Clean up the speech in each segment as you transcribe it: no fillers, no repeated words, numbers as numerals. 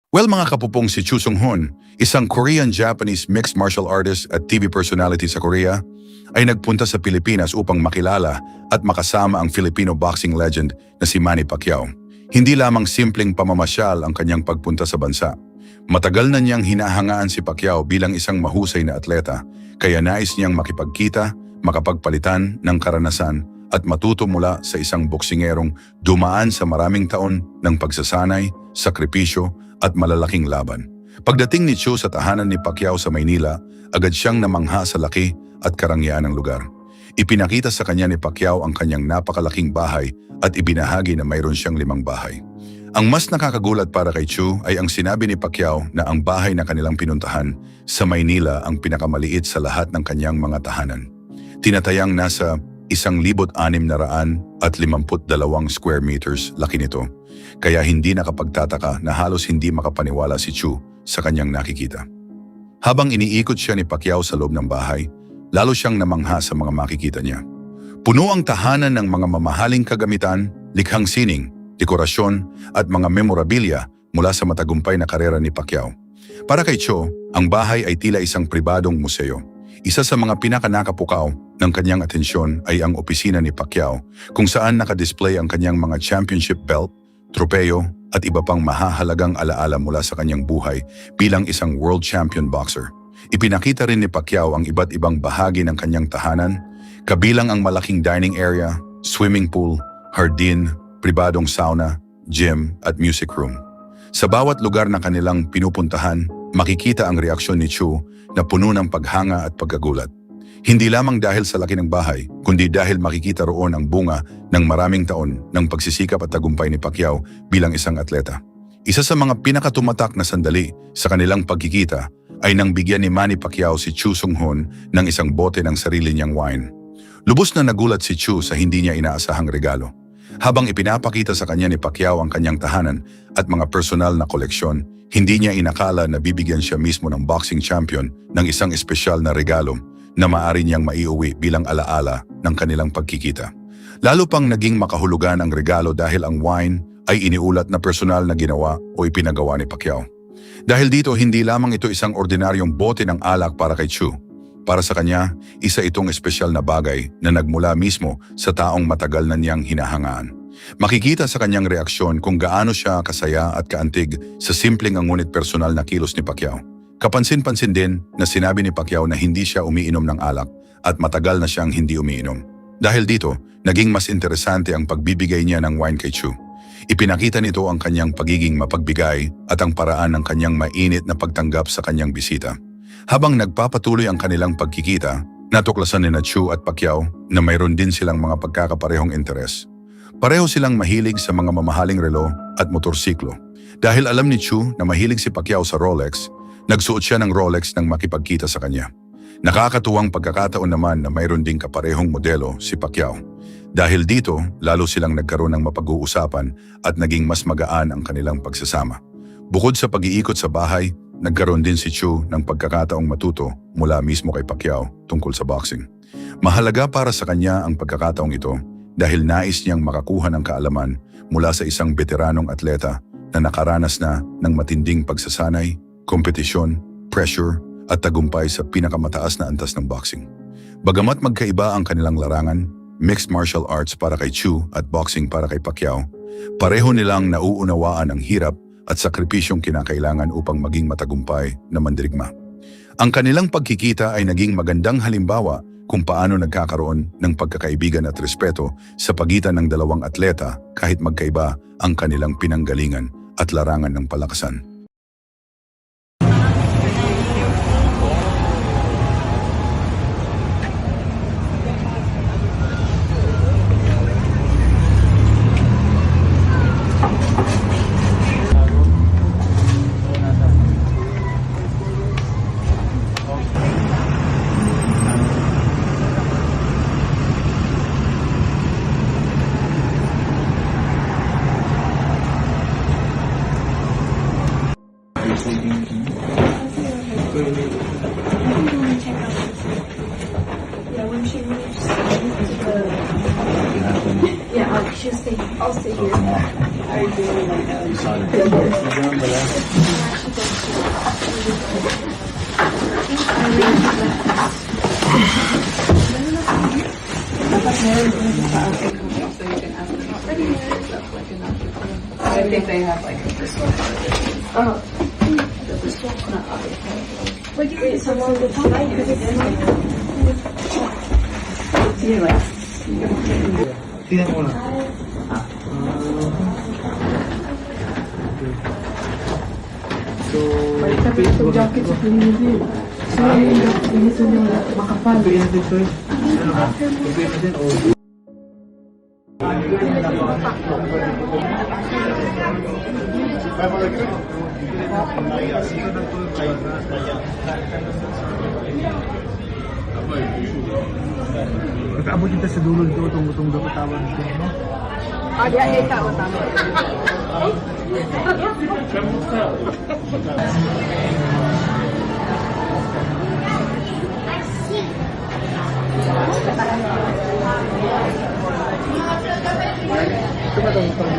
Well mga kapupong, si Chu Sung-hoon, isang Korean-Japanese mixed martial artist at TV personality sa Korea, ay nagpunta sa Pilipinas upang makilala at makasama ang Filipino boxing legend na si Manny Pacquiao. Hindi lamang simpleng pamamasyal ang kanyang pagpunta sa bansa. Matagal na niyang hinahangaan si Pacquiao bilang isang mahusay na atleta, kaya nais niyang makipagkita, makapagpalitan ng karanasan at matuto mula sa isang boksingerong dumaan sa maraming taon ng pagsasanay, sakripisyo at malalaking laban. Pagdating ni Chu sa tahanan ni Pacquiao sa Maynila, agad siyang namangha sa laki at karangyaan ng lugar. Ipinakita sa kanya ni Pacquiao ang kanyang napakalaking bahay at ibinahagi na mayroon siyang 5 bahay. Ang mas nakakagulat para kay Chu ay ang sinabi ni Pacquiao na ang bahay na kanilang pinuntahan sa Maynila ang pinakamaliit sa lahat ng kanyang mga tahanan. Tinatayang nasa 1,652 square meters laki nito, kaya hindi nakapagtataka na halos hindi makapaniwala si Chu sa kanyang nakikita. Habang iniikot siya ni Pacquiao sa loob ng bahay, lalo siyang namangha sa mga makikita niya. Puno ang tahanan ng mga mamahaling kagamitan, likhang sining, dekorasyon at mga memorabilia mula sa matagumpay na karera ni Pacquiao. Para kay Chu, ang bahay ay tila isang pribadong museo. Isa sa mga pinakanakapukaw ng kanyang atensyon ay ang opisina ni Pacquiao, kung saan nakadisplay ang kanyang mga championship belt, tropeyo at iba pang mahahalagang alaala mula sa kanyang buhay bilang isang world champion boxer. Ipinakita rin ni Pacquiao ang iba't ibang bahagi ng kanyang tahanan, kabilang ang malaking dining area, swimming pool, hardin, pribadong sauna, gym at music room. Sa bawat lugar na kanilang pinupuntahan, makikita ang reaksyon ni Chu na puno ng paghanga at pagkagulat. Hindi lamang dahil sa laki ng bahay, kundi dahil makikita roon ang bunga ng maraming taon ng pagsisikap at tagumpay ni Pacquiao bilang isang atleta. Isa sa mga pinakatumatak na sandali sa kanilang pagkikita ay nang bigyan ni Manny Pacquiao si Chu Sung-hoon ng isang bote ng sarili niyang wine. Lubos na nagulat si Chu sa hindi niya inaasahang regalo. Habang ipinapakita sa kanya ni Pacquiao ang kanyang tahanan at mga personal na koleksyon, hindi niya inakala na bibigyan siya mismo ng boxing champion ng isang espesyal na regalo na maaari niyang maiuwi bilang alaala ng kanilang pagkikita. Lalo pang naging makahulugan ang regalo dahil ang wine ay iniulat na personal na ginawa o ipinagawa ni Pacquiao. Dahil dito, hindi lamang ito isang ordinaryong bote ng alak para kay Chu. Para sa kanya, isa itong espesyal na bagay na nagmula mismo sa taong matagal na niyang hinahangaan. Makikita sa kanyang reaksyon kung gaano siya kasaya at kaantig sa simpleng ngunit personal na kilos ni Pacquiao. Kapansin-pansin din na sinabi ni Pacquiao na hindi siya umiinom ng alak at matagal na siyang hindi umiinom. Dahil dito, naging mas interesante ang pagbibigay niya ng wine kay Chu. Ipinakita nito ang kanyang pagiging mapagbigay at ang paraan ng kanyang mainit na pagtanggap sa kanyang bisita. Habang nagpapatuloy ang kanilang pagkikita, natuklasan ni Chu at Pacquiao na mayroon din silang mga pagkakaparehong interes. Pareho silang mahilig sa mga mamahaling relo at motorsiklo. Dahil alam ni Chu na mahilig si Pacquiao sa Rolex, nagsuot siya ng Rolex nang makipagkita sa kanya. Nakakatuwang pagkakataon naman na mayroon ding kaparehong modelo si Pacquiao. Dahil dito, lalo silang nagkaroon ng mapag-uusapan at naging mas magaan ang kanilang pagsasama. Bukod sa pag-iikot sa bahay, nagkaroon din si Chu ng pagkakataong matuto mula mismo kay Pacquiao tungkol sa boxing. Mahalaga para sa kanya ang pagkakataong ito dahil nais niyang makakuha ng kaalaman mula sa isang veteranong atleta na nakaranas na ng matinding pagsasanay, kompetisyon, pressure at tagumpay sa pinakamataas na antas ng boxing. Bagamat magkaiba ang kanilang larangan, mixed martial arts para kay Chu at boxing para kay Pacquiao, pareho nilang nauunawaan ang hirap at sakripisyong kinakailangan upang maging matagumpay na mandirigma. Ang kanilang pagkikita ay naging magandang halimbawa kung paano nagkakaroon ng pagkakaibigan at respeto sa pagitan ng dalawang atleta kahit magkaiba ang kanilang pinanggalingan at larangan ng palakasan. Yeah, I'll stay here. Are you doing like Dapat meron din sa akin so you can ask them how many years that's like enough. I think they have like a first one. Oh. The first one not obviously. Would you read some of the slide? See like Tingnan mo na. So, Balik sa Facebook jacket sa pinili. So, yung gusto nyo makapal. pagkain natin first. Ano ba? Pagkain natin o... Pagkaabot dito sa dulo dito, itong dapat tawag dito, no? Ah, diyan ay tao tama. Ito ba itong pang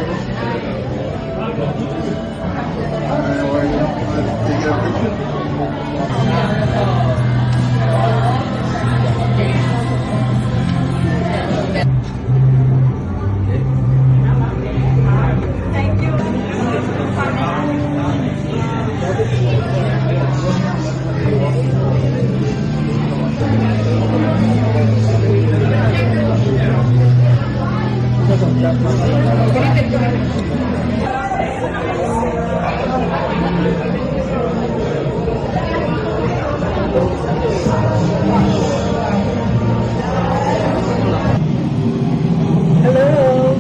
Hello.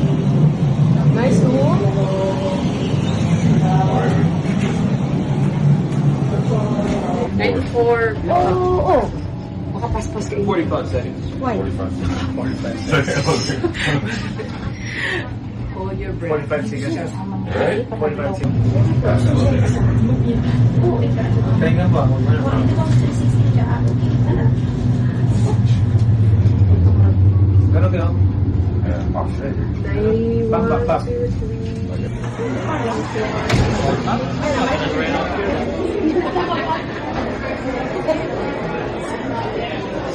Nice room. Oh. Makapaspas ka. 45 seconds. Why? 45 hold your breath. 45 seconds. 45 seconds. Oh, Tayo ba? Ganun ganun. Back, back, back.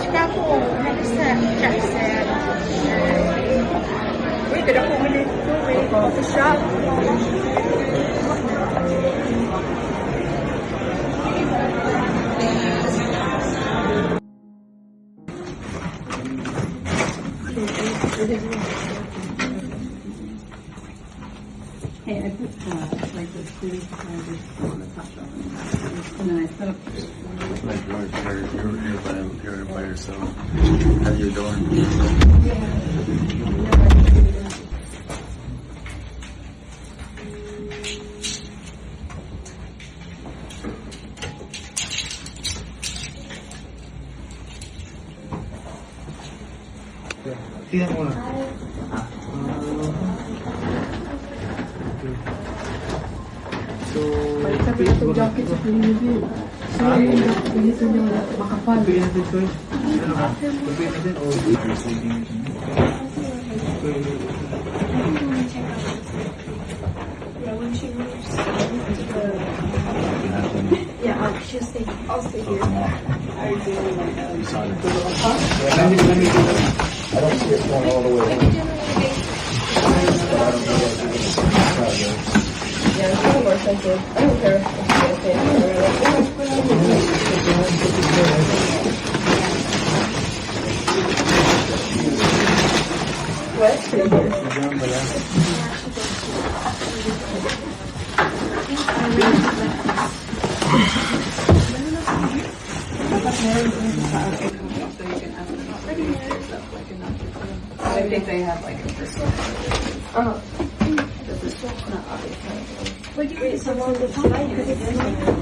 Scrapple, Jackson. Wait, did I put me in the shop? Hey, I put like the food on the top shelf, and then I set up. Like you're by yourself at your door. Tingnan mo na. So, Balik sa Facebook jacket sa pinili. So, yung gusto nyo makapal. pagkain natin first. Ano ba? Pagkain natin o... Yeah, she'll stay. I'll stay here. Yeah, it's a little more expensive. I don't care if you guys stay Dapat meron din sa akin so you can ask them how many years that's like enough. I think they have like a first one. Oh. The first one not obviously. Would you read some of the slide?